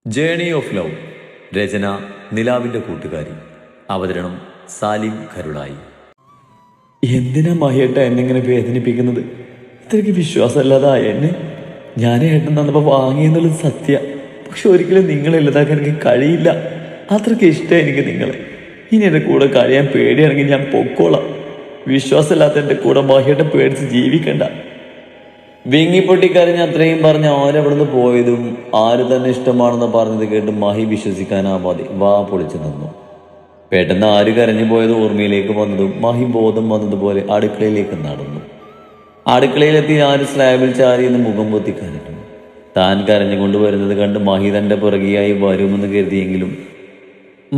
Journey of love. രചന നിലാവിൻ്റെ കൂട്ടുകാരി. അവതരണം സാലിം കരുളായി. എന്തിനാ മഹിയേട്ട എന്നെങ്ങനെ വേദനിപ്പിക്കുന്നത്? ഇത്രയ്ക്ക് വിശ്വാസമല്ലാതായ എന്നെ ഞാൻ ഏട്ടൻ തന്നപ്പോൾ വാങ്ങിയെന്നുള്ളത് സത്യ. പക്ഷെ ഒരിക്കലും നിങ്ങളെ ഇല്ലാതാക്കാൻ എനിക്ക് കഴിയില്ല. അത്രയ്ക്ക് ഇഷ്ടം എനിക്ക് നിങ്ങളെ. ഇനി എൻ്റെ കൂടെ കഴിയാൻ പേടിയാണെങ്കിൽ ഞാൻ പൊക്കോളാം. വിശ്വാസമില്ലാത്ത എൻ്റെ കൂടെ മഹിയേട്ടൻ പേടിച്ച് ജീവിക്കണ്ട. വിങ്ങിപ്പൊട്ടിക്കരഞ്ഞ് അത്രയും പറഞ്ഞ് ആരവിടുന്ന് പോയതും ആര് തന്നെ ഇഷ്ടമാണെന്ന് പറഞ്ഞത് കേട്ട് മഹി വിശ്വസിക്കാനാവാതെ വാ പൊളിച്ചു നിന്നു. പെട്ടെന്ന് ആര് കരഞ്ഞു പോയത് ഓർമ്മയിലേക്ക് വന്നതും മഹി ബോധം വന്നതുപോലെ അടുക്കളയിലേക്ക് നടന്നു. അടുക്കളയിലെത്തി ആര് സ്ലാബിൽ ചാരിയെന്ന് മുഖം പൊത്തി കരഞ്ഞു. താൻ കരഞ്ഞുകൊണ്ട് വരുന്നത് കണ്ട് മഹി തൻ്റെ പുറകെയായി വരുമെന്ന് കരുതിയെങ്കിലും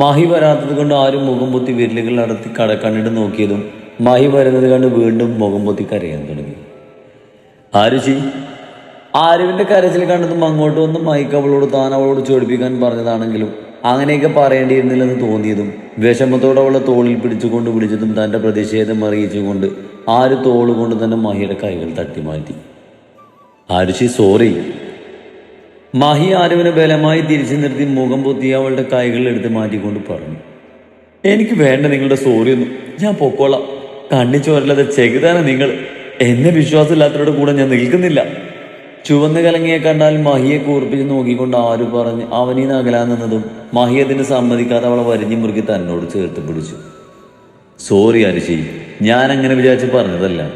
മഹി വരാത്തത് കൊണ്ട് ആരും മുഖം പൊത്തി വിരലുകൾ നടത്തി കടക്കണ്ണിട്ട് നോക്കിയതും മഹി വരുന്നത് കണ്ട് വീണ്ടും മുഖം പൊത്തി കരയാൻ തുടങ്ങി. ആരുചി ആരുവിൻ്റെ കരച്ചിൽ കണ്ടതും അങ്ങോട്ട് വന്ന് മൈക്ക് അവളോട് താൻ അവളോട് ചോടിപ്പിക്കാൻ പറഞ്ഞതാണെങ്കിലും അങ്ങനെയൊക്കെ പറയേണ്ടിയിരുന്നില്ലെന്ന് തോന്നിയതും വിഷമത്തോടെ അവളെ തോളിൽ പിടിച്ചുകൊണ്ട് വിളിച്ചതും തൻ്റെ പ്രതിഷേധം അറിയിച്ചുകൊണ്ട് ആര് തോളുകൊണ്ട് തന്നെ മഹിയുടെ കൈകൾ തട്ടിമാറ്റി. ആരുചി സോറി. മഹി ആരുവിനെ ബലമായി തിരിച്ചു നിർത്തി മുഖം പൊത്തി അവളുടെ കൈകൾ എടുത്ത് മാറ്റിക്കൊണ്ട് പറഞ്ഞു. എനിക്ക് വേണ്ട നിങ്ങളുടെ സോറിയൊന്നും. ഞാൻ പൊക്കോളാം. കണ്ണി ചോരല്ലാതെ ചെകുതാന നിങ്ങൾ. എന്നെ വിശ്വാസമില്ലാത്തവരുടെ കൂടെ ഞാൻ നിൽക്കുന്നില്ല. ചുവന്ന് കലങ്ങിയെ കണ്ടാൽ മഹിയെ കൂർപ്പിച്ച് നോക്കിക്കൊണ്ട് ആര് പറഞ്ഞ് അവനീന്ന് അകലാൻ നിന്നതും മഹി അതിന് സമ്മതിക്കാതെ അവളെ വരിഞ്ഞു മുറുക്കി തന്നോട് ചേർത്ത് പിടിച്ചു. സോറി അരിശി, ഞാൻ അങ്ങനെ വിചാരിച്ച് പറഞ്ഞതല്ല.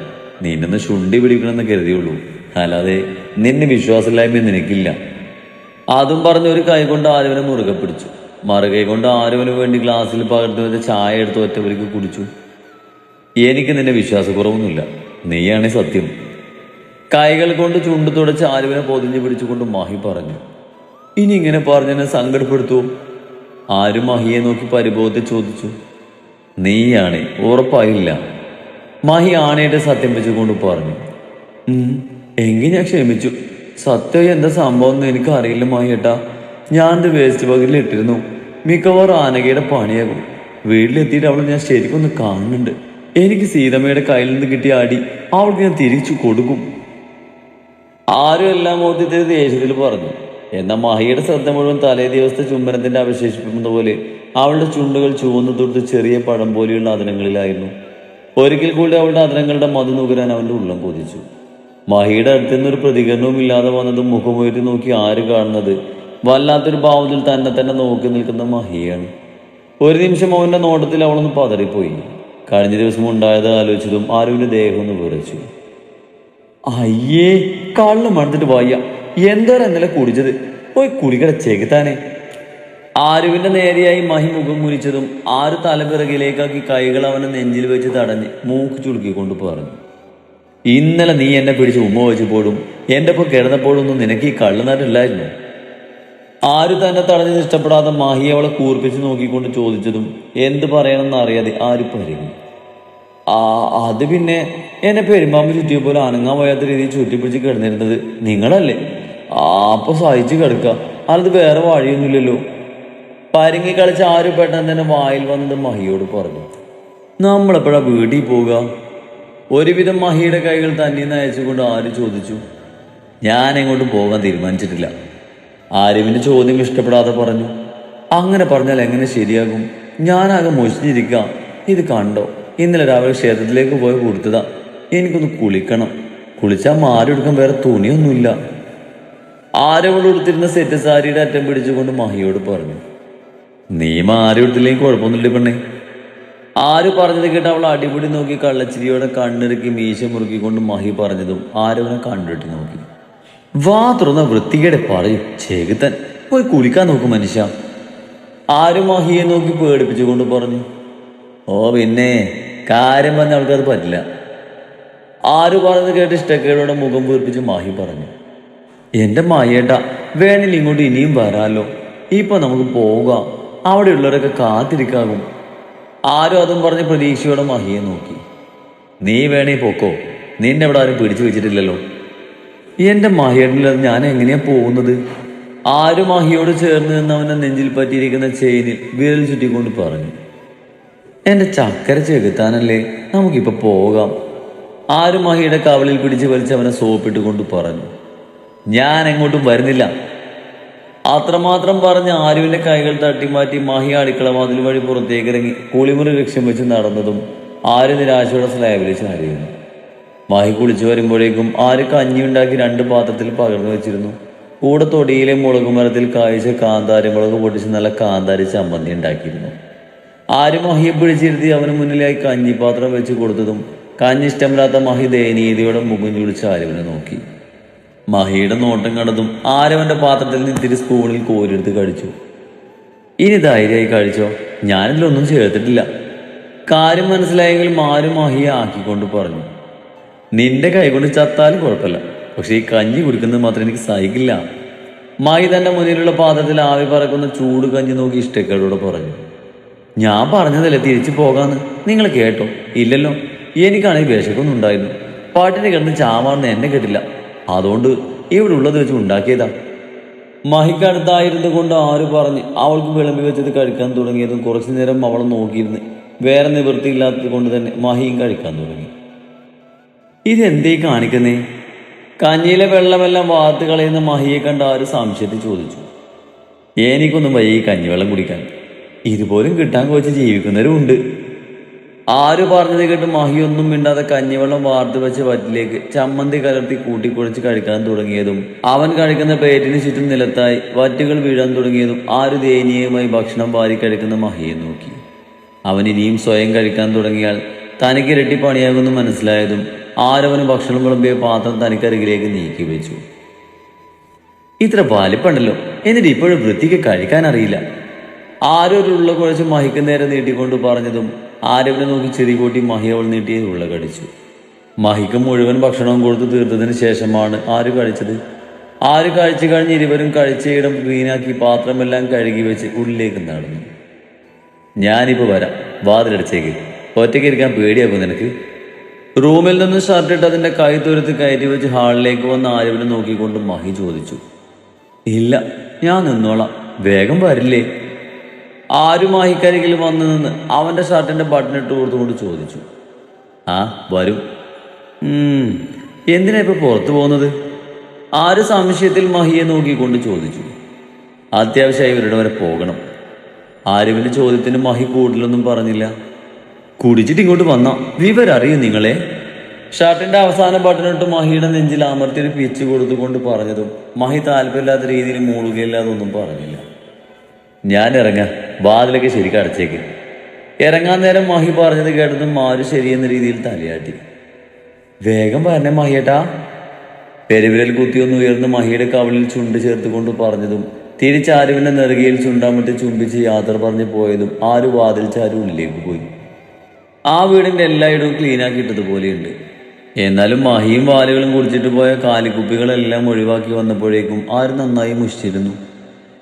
നിന്നൊന്ന് ശുണ്ടി പിടിക്കണമെന്ന് കരുതിയുള്ളൂ. അല്ലാതെ നിന്നെ വിശ്വാസമില്ലായ്മ നിനക്കില്ല. അതും പറഞ്ഞ് ഒരു കൈ കൊണ്ട് ആരുവിനെ മുറുകെ പിടിച്ചു. മറുകൈ കൊണ്ട് ആരുവിന് വേണ്ടി ഗ്ലാസ്സിൽ പകർന്നു വെച്ച ചായ എടുത്ത് ഒറ്റവരിക്ക് കുടിച്ചു. എനിക്ക് നിന്നെ വിശ്വാസക്കുറവൊന്നുമില്ല. നീയാണ് സത്യം. കൈകൾ കൊണ്ട് ചുണ്ടു തുടച്ച് ആരുവിനെ പൊതിഞ്ഞു പിടിച്ചുകൊണ്ട് മഹി പറഞ്ഞു. ഇനി ഇങ്ങനെ പറഞ്ഞെന്നെ സങ്കടപ്പെടുത്തുവോ? ആരും മഹിയെ നോക്കി പരിഭവത്തെ ചോദിച്ചു. നീയാണ്, ഉറപ്പായില്ല. മഹി ആണയുടെ സത്യം വെച്ചുകൊണ്ട് പറഞ്ഞു. എങ്കിൽ ഞാൻ ക്ഷമിച്ചു. സത്യം എന്താ സംഭവം എന്ന് എനിക്ക് അറിയില്ല മഹിയേട്ടാ. ഞാനത് വേസ്റ്റ് ബക്കറ്റിൽ ഇട്ടിരുന്നു. മിക്കവാറും ആനകയുടെ പണിയാകും. വീട്ടിലെത്തിയിട്ട് അവളെ ഞാൻ ശരിക്കൊന്ന് കാണുന്നുണ്ട്. എനിക്ക് സീതമ്മയുടെ കയ്യിൽ നിന്ന് കിട്ടിയ അടി അവൾക്ക് ഞാൻ തിരിച്ചു കൊടുക്കും. ആരും എല്ലാം ഓർത്തിട്ട് ദേഷ്യത്തിൽ പറഞ്ഞു. എന്നാൽ മഹിയുടെ ശ്രദ്ധ മുഴുവൻ തലേ ദിവസത്തെ ചുംബനത്തിന്റെ അവശേഷിപ്പിക്കുന്ന പോലെ അവളുടെ ചുണ്ടുകൾ ചുവന്നു തൊടുത്ത് ചെറിയ പഴം പോലെയുള്ള അതിരങ്ങളിലായിരുന്നു. ഒരിക്കൽ കൂടി അവളുടെ അതിരങ്ങളുടെ മധു നുകരാൻ അവന്റെ ഉള്ളം കൊതിച്ചു. മഹിയുടെ അടുത്ത് നിന്നൊരു പ്രതികരണവും ഇല്ലാതെ വന്നതും മുഖമുയർത്തി നോക്കി ആര് കാണുന്നത് വല്ലാത്തൊരു ഭാവത്തിൽ തന്നെ നോക്കി നിൽക്കുന്ന മഹിയാണ്. ഒരു നിമിഷം അവന്റെ നോട്ടത്തിൽ അവളൊന്ന് പതറിപ്പോയി. കഴിഞ്ഞ ദിവസം ഉണ്ടായത് ആലോചിച്ചതും ആരുവിന്റെ ദേഹം ഒന്ന് വിറച്ചു. അയ്യേ, കള്ളം മണത്തിട്ട് വയ്യ. എന്തോരം ഇന്നലെ കുടിച്ചത്. പോയി കുടിക്കട ചെകുത്താനെ. ആരുവിന്റെ നേരെയായി മഹി മുഖം മുരിച്ചതും ആര് തലപിറകിലേക്കാക്കി കൈകൾ അവനെ നെഞ്ചിൽ വെച്ച് തടഞ്ഞ് മൂക്ക് ചുളുക്കിക്കൊണ്ട് പറഞ്ഞു. ഇന്നലെ നീ എന്നെ പിടിച്ച് ഉമ്മ വെച്ചപ്പോഴും എൻ്റെ ഒപ്പം കിടന്നപ്പോഴൊന്നും നിനക്ക് ഈ കള്ളുനാട്ടില്ലായിരുന്നു. ആര് തന്നെ തടഞ്ഞത് ഇഷ്ടപ്പെടാതെ മഹി അവളെ കൂർപ്പിച്ച് നോക്കിക്കൊണ്ട് ചോദിച്ചതും എന്ത് പറയണമെന്ന് അറിയാതെ ആര് പരിങ്ങി. അത് പിന്നെ എന്നെ പെരുമ്പാമ്പ് ചുറ്റിയ പോലെ അനങ്ങാൻ വയ്യാത്ത രീതിയിൽ ചുറ്റിപ്പിടിച്ച് കിടന്നിരുന്നത് നിങ്ങളല്ലേ? അപ്പൊ സഹിച്ച് കിടക്കുക. അത് വേറെ വഴിയൊന്നുമില്ലല്ലോ. പരിങ്ങി കളിച്ച് ആര് പെട്ടെന്ന് തന്നെ വായിൽ വന്നത് മഹിയോട് പറഞ്ഞു. നമ്മളെപ്പോഴാ വീട്ടിൽ പോവുക? ഒരുവിധം മഹിയുടെ കൈകൾ തന്നെ അയച്ചുകൊണ്ട് ആര് ചോദിച്ചു. ഞാൻ എങ്ങോട്ടും പോകാൻ തീരുമാനിച്ചിട്ടില്ല. ആരുവിന്റെ ചോദ്യം ഇഷ്ടപ്പെടാതെ പറഞ്ഞു. അങ്ങനെ പറഞ്ഞാൽ എങ്ങനെ ശരിയാകും? ഞാനാകെ മൊഴിഞ്ഞിരിക്കാം. ഇത് കണ്ടോ, ഇന്നലെ രാവിലെ ക്ഷേത്രത്തിലേക്ക് പോയി കൊടുത്തതാ. എനിക്കൊന്ന് കുളിക്കണം. കുളിച്ചാൽ മാറിയെടുക്കാൻ വേറെ തുണിയൊന്നുമില്ല. ആരവൾ കൊടുത്തിരുന്ന സെറ്റ് സാരിയുടെ അറ്റം പിടിച്ചുകൊണ്ട് മഹിയോട് പറഞ്ഞു. നീ മാറി എടുത്തില്ലെങ്കിൽ കുഴപ്പമൊന്നുമില്ല പെണ്ണേ. ആര് പറഞ്ഞത് കേട്ട് അവൾ അടിപിടി നോക്കി കള്ളച്ചിരിയോടെ കണ്ണിറുക്കി മീശ മുറുക്കിക്കൊണ്ട് മഹി പറഞ്ഞതും ആരവനെ കണ്ടിട്ട് നോക്കി. വാ തുറന്ന വൃത്തികേടെ പറയും ചെകുത്തൻ. പോയി കുളിക്കാൻ നോക്കും മനുഷ്യ. ആരും മഹിയെ നോക്കി പേടിപ്പിച്ചുകൊണ്ട് പറഞ്ഞു. ഓ പിന്നെ കാര്യം പറഞ്ഞ ആൾക്കത് പറ്റില്ല. ആര് പറഞ്ഞത് കേട്ട് ഇഷ്ടക്കേടോടെ മുഖം വീർപ്പിച്ച് മഹി പറഞ്ഞു. എൻ്റെ മഹിയേട്ടാ, വേണമെങ്കിൽ ഇങ്ങോട്ട് ഇനിയും വരാലോ. ഇപ്പൊ നമുക്ക് പോകാം. അവിടെയുള്ളവരൊക്കെ കാത്തിരിക്കാകും. ആരും അതും പറഞ്ഞ് പ്രതീക്ഷയോടെ മഹിയെ നോക്കി. നീ വേണേ പൊക്കോ. നിന്നെ ഇവിടെ ആരും പിടിച്ചു വെച്ചിട്ടില്ലല്ലോ. എൻ്റെ മഹിയേട്ടനില്ലാതെ ഞാൻ എങ്ങനെയാ പോകുന്നത്? ആരും മഹിയോട് ചേർന്ന് നിന്ന് അവനെ നെഞ്ചിൽ പറ്റിയിരിക്കുന്ന ചെയിനിൽ വിരൽ ചുറ്റിക്കൊണ്ട് പറഞ്ഞു. എൻ്റെ ചക്കര ചെകുത്താനല്ലേ, നമുക്കിപ്പോൾ പോകാം. ആരും മഹിയുടെ കവളിൽ പിടിച്ച് വലിച്ച് അവനെ സോപ്പിട്ടുകൊണ്ട് പറഞ്ഞു. ഞാൻ എങ്ങോട്ടും വരുന്നില്ല. അത്രമാത്രം പറഞ്ഞ് ആരുവിന്റെ കൈകൾ തട്ടിമാറ്റി മഹി അടുക്കള വാതിൽ വഴി പുറത്തേക്ക് ഇറങ്ങി കുളിമുറി ലക്ഷ്യം വെച്ച് നടന്നതും ആര് നിരാശയുടെ സ്ലാബിൽ ചാരിയിരുന്നു. മഹി കുളിച്ചു വരുമ്പോഴേക്കും ആര് കഞ്ഞി ഉണ്ടാക്കി 2 പാത്രത്തിൽ പകർന്നു വെച്ചിരുന്നു. കൂടെ തൊടിയിലെ മുളകുമരത്തിൽ കായ്ച്ച കാന്താരി മുളക് പൊട്ടിച്ച് നല്ല കാന്താരി ചമ്മന്തി ഉണ്ടാക്കിയിരുന്നു. ആര് മഹിയെ പിടിച്ചിരുത്തി അവന് മുന്നിലായി കഞ്ഞിപ്പാത്രം വെച്ച് കൊടുത്തതും കഞ്ഞി ഇഷ്ടമില്ലാത്ത മഹി ദയനീയതയോടെ മുഖം ചുളിച്ച് ആരുവിനെ നോക്കി. മഹിയുടെ നോട്ടം കണ്ടതും ആരവന്റെ പാത്രത്തിൽ നിന്ന് ഇത്തിരി സ്പൂണിൽ കോരിയെടുത്ത് കഴിച്ചു. ഇനി ധൈര്യമായി കഴിച്ചോ, ഞാനിതിലൊന്നും ചേർത്തിട്ടില്ല. കാര്യം മനസ്സിലായെങ്കിലും ആരും മഹിയെ ആക്കിക്കൊണ്ട് പറഞ്ഞു. നിന്റെ കൈകൊണ്ട് ചത്താലും കുഴപ്പമില്ല, പക്ഷെ ഈ കഞ്ഞി കുടിക്കുന്നത് മാത്രം എനിക്ക് സഹിക്കില്ല. മഹി തന്റെ മുന്നിലുള്ള പാത്രത്തിൽ ആവി പറക്കുന്ന ചൂട് കഞ്ഞി നോക്കി ഇഷ്ടക്കേടോടെ പറഞ്ഞു. ഞാൻ പറഞ്ഞതല്ലേ തിരിച്ചു പോകാന്ന്, നിങ്ങൾ കേട്ടോ? ഇല്ലല്ലോ. എനിക്കാണെങ്കിൽ വിശക്കൊന്നും ഉണ്ടായിരുന്നു. പാട്ടിന് കിടന്ന് ചാമാണെന്ന് എന്നെ കേട്ടില്ല, അതുകൊണ്ട് ഇവിടെ ഉള്ളത് വെച്ച് ഉണ്ടാക്കിയതാ. മഹിക്കടുത്തായിരുന്നു കൊണ്ട് ആര് പറഞ്ഞ് അവൾക്ക് വിളമ്പി വെച്ചത് കഴിക്കാൻ തുടങ്ങിയതും കുറച്ചു നേരം അവളെ നോക്കിയിരുന്ന് വേറെ നിവൃത്തിയില്ലാത്തത് കൊണ്ട് തന്നെ മഹിയും കഴിക്കാൻ തുടങ്ങി. ഇതെന്തേ കാണിക്കുന്നേ? കഞ്ഞിയിലെ വെള്ളമെല്ലാം വാർത്ത് കളയുന്ന മഹിയെ കണ്ട് ആര് സംശയത്തിൽ ചോദിച്ചു. എനിക്കൊന്നും വയ്യ ഈ കഞ്ഞിവെള്ളം കുടിക്കാൻ, ഇതുപോലും കിട്ടാൻ വെച്ച് ജീവിക്കുന്നവരും ഉണ്ട്. ആര് പറഞ്ഞത് കേട്ട് മഹിയൊന്നും മിണ്ടാതെ കഞ്ഞിവെള്ളം വാർത്ത് വെച്ച് വറ്റിലേക്ക് ചമ്മന്തി കലർത്തി കൂട്ടിക്കുഴച്ച് കഴിക്കാൻ തുടങ്ങിയതും അവൻ കഴിക്കുന്ന പ്ലേറ്റിന് ചുറ്റും നിലത്തായി വറ്റുകൾ വീഴാൻ തുടങ്ങിയതും ആര് ദയനീയമായി ഭക്ഷണം വാരി കഴിക്കുന്ന മഹിയെ നോക്കി. അവൻ ഇനിയും സ്വയം കഴിക്കാൻ തുടങ്ങിയാൽ തനിക്ക് ഇരട്ടി പണിയാകുമെന്ന് മനസ്സിലായതും ആരവന് ഭക്ഷണം വിളമ്പിയ പാത്രം തനിക്കരികിലേക്ക് നീക്കി വെച്ചു. ഇത്ര വലിപ്പുണ്ടല്ലോ, എന്നിട്ട് ഇപ്പോഴും വൃത്തിക്ക് കഴിക്കാൻ അറിയില്ല. ആരൊരുള്ള കുഴച്ച് മഹിക്ക് നേരെ നീട്ടിക്കൊണ്ട് പറഞ്ഞതും ആരവനെ നോക്കി ചെറി കൂട്ടി മഹി അവൾ നീട്ടിയ ഉള്ള കടിച്ചു. മഹിക്ക് മുഴുവൻ ഭക്ഷണവും കൊടുത്ത് തീർത്തതിന് ശേഷമാണ് ആര് കഴിച്ചത്. ആര് കഴിച്ചു കഴിഞ്ഞ് ഇരുവരും കഴിച്ച ഇടം ക്ലീനാക്കി പാത്രമെല്ലാം കഴുകി വെച്ച് ഉള്ളിലേക്ക് നടന്നു. ഞാനിപ്പോൾ വരാം, വാതിലടിച്ചേക്ക്. ഒറ്റയ്ക്ക് ഇരിക്കാൻ പേടിയാകും നിനക്ക്? റൂമിൽ നിന്ന് ഷർട്ടിട്ട് അതിന്റെ കൈ തുരത്ത് കയറ്റി വെച്ച് ഹാളിലേക്ക് വന്ന് ആരവനെ നോക്കിക്കൊണ്ട് മഹി ചോദിച്ചു. ഇല്ല, ഞാൻ നിന്നോളാം, വേഗം വരില്ലേ? ആര് മഹിക്കരികിൽ വന്നു നിന്ന് അവന്റെ ഷർട്ടിന്റെ ബട്ടൺ ഇട്ട് കൊടുത്തുകൊണ്ട് ചോദിച്ചു. ആ വരും. എന്തിനാ ഇപ്പൊ പുറത്തു പോകുന്നത്? ആര് സംശയത്തിൽ മഹിയെ നോക്കിക്കൊണ്ട് ചോദിച്ചു. അത്യാവശ്യമായി ഇവരുടെ വരെ പോകണം. ആരുവിന്റെ ചോദ്യത്തിന് മഹി കൂടുതലൊന്നും പറഞ്ഞില്ല. കുടിച്ചിട്ട് ഇങ്ങോട്ട് വന്നാ വിവരറിയും നിങ്ങളെ. ഷർട്ടിന്റെ അവസാന ബട്ടണിട്ട് മഹിയുടെ നെഞ്ചിൽ അമർത്തിയൊരു പിച്ച് കൊടുത്തുകൊണ്ട് പറഞ്ഞതും മഹി താല്പര്യമില്ലാത്ത രീതിയിൽ മൂളുകയില്ലാതെ ഒന്നും പറഞ്ഞില്ല. ഞാൻ ഇറങ്ങാം, വാതിലൊക്കെ ശരിക്കും അടച്ചേക്ക്. ഇറങ്ങാൻ നേരം മഹി പറഞ്ഞത് കേട്ടതും ആര് ശരിയെന്ന രീതിയിൽ തലയാട്ടി. വേഗം പറഞ്ഞേ മഹിയേട്ടാ. പെരുവിരൽ കുത്തിയൊന്ന് ഉയർന്ന് മഹിയുടെ കവിളിൽ ചുണ്ട് ചേർത്തുകൊണ്ട് പറഞ്ഞതും തിരിച്ചാരുവിന്റെ നെറുകയിൽ ചുണ്ടാമിട്ട് ചുംബിച്ച് യാത്ര പറഞ്ഞു പോയതും ആര് വാതിൽ ചാരു ഉള്ളിലേക്ക് പോയി. ആ വീടിന്റെ എല്ലായിടവും ക്ലീനാക്കിയിട്ടതുപോലെയുണ്ട്. എന്നാലും മഹിയും വാലുകളും കുടിച്ചിട്ട് പോയ കാലിക്കുപ്പികളെല്ലാം ഒഴിവാക്കി വന്നപ്പോഴേക്കും ആര് നന്നായി മുഷിച്ചിരുന്നു.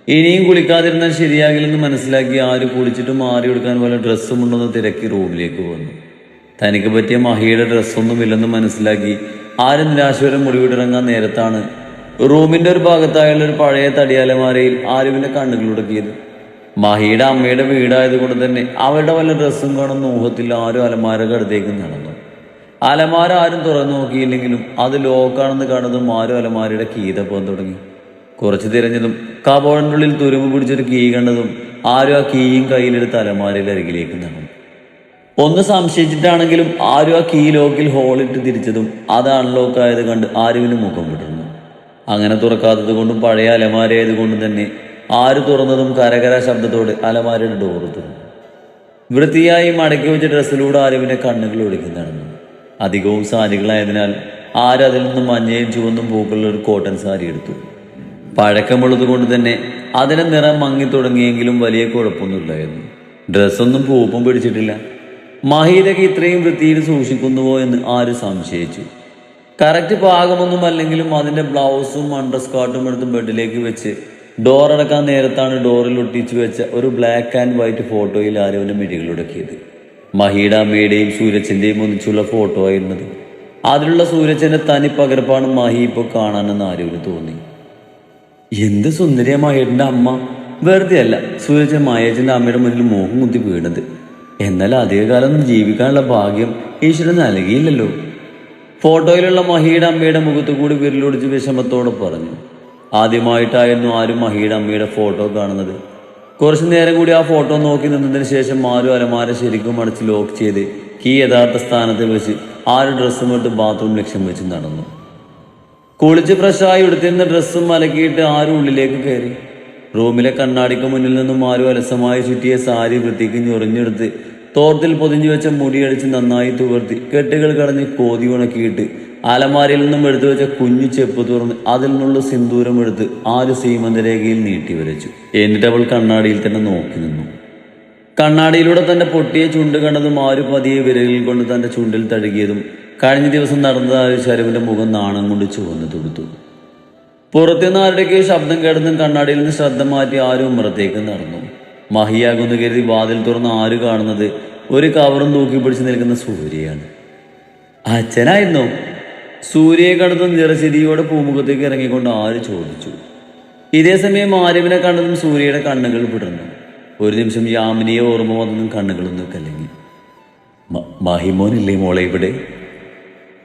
ഇനിയും കുളിക്കാതിരുന്നാൽ ശരിയാകില്ലെന്ന് മനസ്സിലാക്കി ആര് കുളിച്ചിട്ട് മാറിയെടുക്കാൻ പോലെ ഡ്രസ്സും ഉണ്ടെന്ന് തിരക്കി റൂമിലേക്ക് വന്നു. തനിക്ക് പറ്റിയ മഹിയുടെ ഡ്രസ്സൊന്നുമില്ലെന്ന് മനസ്സിലാക്കി ആര് നിരാശവരം മുടിവിട്ടിറങ്ങാൻ നേരത്താണ് റൂമിന്റെ ഒരു ഭാഗത്തായുള്ള ഒരു പഴയ തടിയാലമാരയിൽ ആരുവിന്റെ കണ്ണുകളുടക്കിയത്. മഹിയുടെ അമ്മയുടെ വീടായതുകൊണ്ട് തന്നെ അവരുടെ വല്ല ഡ്രസ്സും കാണുന്ന ഊഹത്തിൽ ആരും അലമാരക്ക് അടുത്തേക്ക് നടന്നു. അലമാര ആരും തുറന്നു നോക്കിയില്ലെങ്കിലും അത് ലോക്കാണെന്ന് കാണുന്നതും ആരും അലമാരയുടെ കീ തപ്പാൻ തുടങ്ങി. കുറച്ച് തിരഞ്ഞതും കബോർഡിന്റെ ഉള്ളിൽ തുരുമ്പ് പിടിച്ചൊരു കീ കണ്ടതും ആരും ആ കീയും കയ്യിലെടുത്ത് അലമാരയുടെ അരികിലേക്ക് നടന്നു. ഒന്ന് സംശയിച്ചിട്ടാണെങ്കിലും ആരും ആ കീ ലോക്കിൽ ഹോളിട്ട് തിരിച്ചതും അത് അൺലോക്ക് ആയത് കണ്ട് ആരുവിന് മുഖം വിടർന്നു. അങ്ങനെ തുറക്കാത്തത് കൊണ്ടും പഴയ അലമാരയായതുകൊണ്ടും തന്നെ ആര് തുറന്നതും കരകര ശബ്ദത്തോടെ അലമാരയുടെ ഡോറ് തുറന്നു. വൃത്തിയായി മടക്കി വെച്ച ഡ്രസ്സിലൂടെ ആരുവിന്റെ കണ്ണുകൾ ഒഴുകി നടന്നു. അധികവും സാരികളായതിനാൽ ആര് അതിൽ നിന്നും മഞ്ഞയും ചുവന്നും പൂക്കളുള്ള ഒരു കോട്ടൺ സാരി എടുത്തു. പഴക്കമുള്ളത് കൊണ്ട് തന്നെ അതിന്റെ നിറം മങ്ങി തുടങ്ങിയെങ്കിലും വലിയ കുഴപ്പമൊന്നുമില്ലായിരുന്നു. ഡ്രസ്സൊന്നും പൂപ്പും പിടിച്ചിട്ടില്ല. മഹീതൊക്കെ ഇത്രയും വൃത്തിയിൽ സൂക്ഷിക്കുന്നുവോ എന്ന് ആര് സംശയിച്ചു. കറക്റ്റ് പാകമൊന്നും അല്ലെങ്കിലും അതിന്റെ ബ്ലൗസും അണ്ടർ സ്കർട്ടും എടുത്ത് ബെഡിലേക്ക് വെച്ച് ഡോർ അടക്കാൻ നേരത്താണ് ഡോറിൽ ഒട്ടിച്ചു വെച്ച ഒരു ബ്ലാക്ക് ആൻഡ് വൈറ്റ് ഫോട്ടോയിൽ ആരവന്റെ മിഴികളുടക്കിയത്. മഹിയുടെ അമ്മയുടെയും സൂരജന്റെയും ഒന്നിച്ചുള്ള ഫോട്ടോ ആയിരുന്നത്. അതിലുള്ള സൂരജന്റെ തനി പകർപ്പാണ് മഹി ഇപ്പോൾ കാണാനെന്ന് ആരവന് തോന്നി. എന്ത് സുന്ദരിയ മഹേട്ടന്റെ അമ്മ! വെറുതെ അല്ല സൂരജൻ മഹേജന്റെ അമ്മയുടെ മുന്നിൽ മോഹം കുത്തി വീണത്. എന്നാൽ അധികകാലം ജീവിക്കാനുള്ള ഭാഗ്യം ഈശ്വരൻ നൽകിയില്ലല്ലോ. ഫോട്ടോയിലുള്ള മഹിയുടെ അമ്മയുടെ മുഖത്തു കൂടി വിരലൊടിച്ച് വിഷമത്തോടെ പറഞ്ഞു. ആദ്യമായിട്ടായിരുന്നു ആരും മഹിയുടെ അമ്മയുടെ ഫോട്ടോ കാണുന്നത്. കുറച്ചു നേരം കൂടി ആ ഫോട്ടോ നോക്കി നിന്നതിന് ശേഷം ആരും അലമാര ശരിക്കും അടച്ച് ലോക്ക് ചെയ്ത് കീ യഥാർത്ഥ സ്ഥാനത്ത് വെച്ച് ആരും ഡ്രസ്സും ഇട്ട് ബാത്റൂം ലക്ഷ്യം വെച്ച് നടന്നു. കുളിച്ച് ഫ്രഷായി എടുത്തിരുന്ന ഡ്രസ്സും അലക്കിയിട്ട് ആരും ഉള്ളിലേക്ക് കയറി. റൂമിലെ കണ്ണാടിക്ക് മുന്നിൽ നിന്നും ആരും അലസമായി ചുറ്റിയ സാരി വൃത്തിക്ക് ഞൊറിഞ്ഞെടുത്ത് തോർത്തിൽ പൊതിഞ്ഞു വെച്ച മുടിയടിച്ച് നന്നായി തുവർത്തി കെട്ടുകൾ കടഞ്ഞ് കോതി ഉണക്കിയിട്ട് അലമാരയിൽ നിന്നും എടുത്തു വെച്ച കുഞ്ഞു ചെപ്പ് തുറന്ന് അതിൽ നിന്നുള്ള സിന്ദൂരം എടുത്ത് ആര് സീമന്തരേഖയിൽ നീട്ടി വരച്ചു. എന്നിട്ട് അവൾ കണ്ണാടിയിൽ തന്നെ നോക്കി നിന്നു. കണ്ണാടിയിലൂടെ തന്റെ പൊട്ടിയ ചുണ്ട് കണ്ടതും ആര് പതിയെ വിരലിൽ കൊണ്ട് തന്റെ ചുണ്ടിൽ തഴുകിയതും കഴിഞ്ഞ ദിവസം നടന്നതായ ശരവിന്റെ മുഖം നാണം കൊണ്ട് ചുവന്ന് തുടുത്തു. പുറത്തുനിന്ന് ആരുടെയൊക്കെ ശബ്ദം കേട്ടതും കണ്ണാടിയിൽ നിന്ന് ശ്രദ്ധ മാറ്റി ആരും ഉമ്മറത്തേക്ക് നടന്നു. മഹിയാകുന്നു കരുതി വാതിൽ തുറന്ന് ആര് കാണുന്നത് ഒരു കവറും തൂക്കി പിടിച്ച് നിൽക്കുന്ന സൂര്യയാണ്. അച്ഛനായിരുന്നോ? സൂര്യയെ കണ്ടതും നിറചിരിയോടെ പൂമുഖത്തേക്ക് ഇറങ്ങിക്കൊണ്ട് ആര് ചോദിച്ചു. ഇതേ സമയം ആര്യവിനെ കണ്ടതും സൂര്യയുടെ കണ്ണുകൾ വിടർന്നു. ഒരു നിമിഷം യാമിനിയെ ഓർമ്മ വന്നതും കണ്ണുകളൊന്നും കലങ്ങി. മഹിമോനില്ലേ മോളെ ഇവിടെ?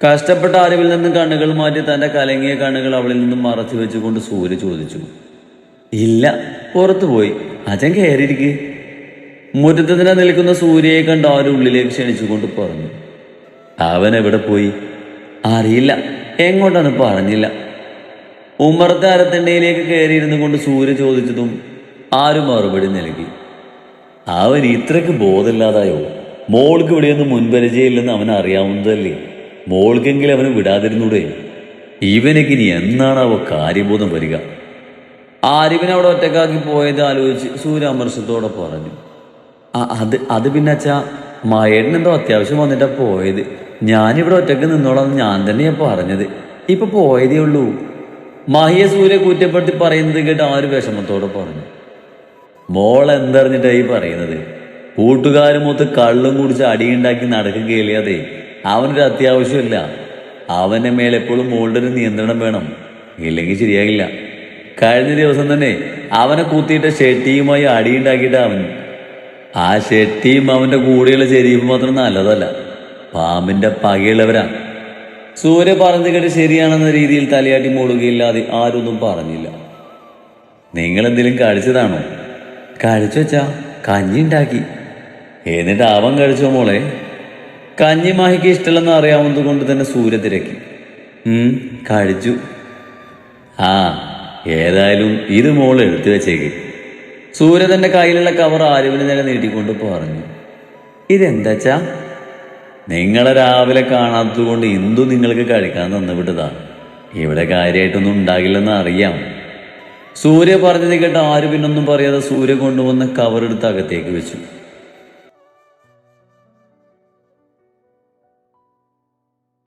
കഷ്ടപ്പെട്ട ആര്യവിൽ നിന്നും കണ്ണുകൾ മാറ്റി തന്റെ കലങ്ങിയ കണ്ണുകൾ അവളിൽ നിന്നും മറച്ചു വെച്ചുകൊണ്ട് സൂര്യ ചോദിച്ചു. ഇല്ല, പുറത്തു പോയി. അച്ഛൻ കയറിയിരിക്കെ. മുറ്റത്ത് തന്നെ നിൽക്കുന്ന സൂര്യയെ കണ്ട് ആരും ഉള്ളിലേക്ക് ക്ഷണിച്ചുകൊണ്ട് പറഞ്ഞു. അവൻ എവിടെ പോയി? അറിയില്ല, എങ്ങോട്ടാണ് പറഞ്ഞില്ല. ഉമ്മറത്തെ അരത്തണ്ടയിലേക്ക് കയറിയിരുന്നു കൊണ്ട് സൂര്യ ചോദിച്ചതും ആരും മറുപടി നൽകി. അവൻ ഇത്രയ്ക്ക് ബോധമില്ലാതായോ? മോൾക്ക് ഇവിടെയൊന്നും മുൻപരിചയമില്ലെന്ന് അവൻ അറിയാവുന്നതല്ലേ? മോൾക്കെങ്കിലും അവന് വിടാതിരുന്നൂടെ? ഇവനൊക്കെ ഇനി എന്നാണാവോ കാര്യബോധം വരിക? ആരിവിനെ അവിടെ ഒറ്റക്കാക്കി പോയത് ആലോചിച്ച് സൂര്യ അമർഷത്തോടെ പറഞ്ഞു. അത് പിന്നെ അച്ഛാ, മയേട്ടനെന്തോ അത്യാവശ്യം വന്നിട്ടാ പോയത്. ഞാനിവിടെ ഒറ്റക്ക് നിന്നോളാം ഞാൻ തന്നെയാ പറഞ്ഞത്. ഇപ്പൊ പോയതേ ഉള്ളൂ. മഹിയെ സൂര്യ കുറ്റപ്പെടുത്തി പറയുന്നത് കേട്ട് ആര് വിഷമത്തോടെ പറഞ്ഞു. മോൾ എന്തറിഞ്ഞിട്ടായി പറയുന്നത്? കൂട്ടുകാരുമൊത്ത് കള്ളും കുടിച്ച് അടിയുണ്ടാക്കി നടക്കുക കേളിയാതെ അവനൊരു അത്യാവശ്യമില്ല. അവന്റെ മേലെപ്പോഴും മോളുടെ ഒരു നിയന്ത്രണം വേണം, ഇല്ലെങ്കിൽ ശരിയാകില്ല. കഴിഞ്ഞ ദിവസം തന്നെ അവനെ കൂത്തിയിട്ട് ഷെട്ടിയുമായി അടിയുണ്ടാക്കിയിട്ട് ആ ഷെട്ടിയും അവന്റെ കൂടെയുള്ള ചെരിയും മാത്രം നല്ലതല്ല, പാമ്പിന്റെ പകയുള്ളവരാ. സൂര്യ പറഞ്ഞു കേട്ട് ശരിയാണെന്ന രീതിയിൽ തലയാട്ടി മൂടുകയില്ലാതെ ആരൊന്നും പറഞ്ഞില്ല. നിങ്ങൾ എന്തെങ്കിലും കഴിച്ചതാണോ? കഴിച്ചു വെച്ചാ കഞ്ഞി ഉണ്ടാക്കി. എന്നിട്ട് അവൻ കഴിച്ചോ മോളെ? കഞ്ഞി മാഹിക്ക് ഇഷ്ടമല്ലെന്ന് അറിയാവുന്നത് കൊണ്ട് തന്നെ സൂര്യ തിരക്കി. കഴിച്ചു. ഏതായാലും ഇത് മോൾ എടുത്തു വെച്ചേക്ക്. സൂര്യ തന്റെ കയ്യിലുള്ള കവർ ആരുവിന് നേരെ നീട്ടിക്കൊണ്ട് പറഞ്ഞു. ഇതെന്താച്ചാ? നിങ്ങളെ രാവിലെ കാണാത്തത് കൊണ്ട് എന്തു നിങ്ങൾക്ക് കഴിക്കാൻ തന്നുവിട്ടതാ. ഇവിടെ കാര്യമായിട്ടൊന്നും ഉണ്ടാകില്ലെന്ന് അറിയാം. സൂര്യ പറഞ്ഞത് കേട്ട് ആര് പിന്നൊന്നും പറയാതെ സൂര്യ കൊണ്ടുവന്ന കവർ എടുത്ത് അകത്തേക്ക് വെച്ചു.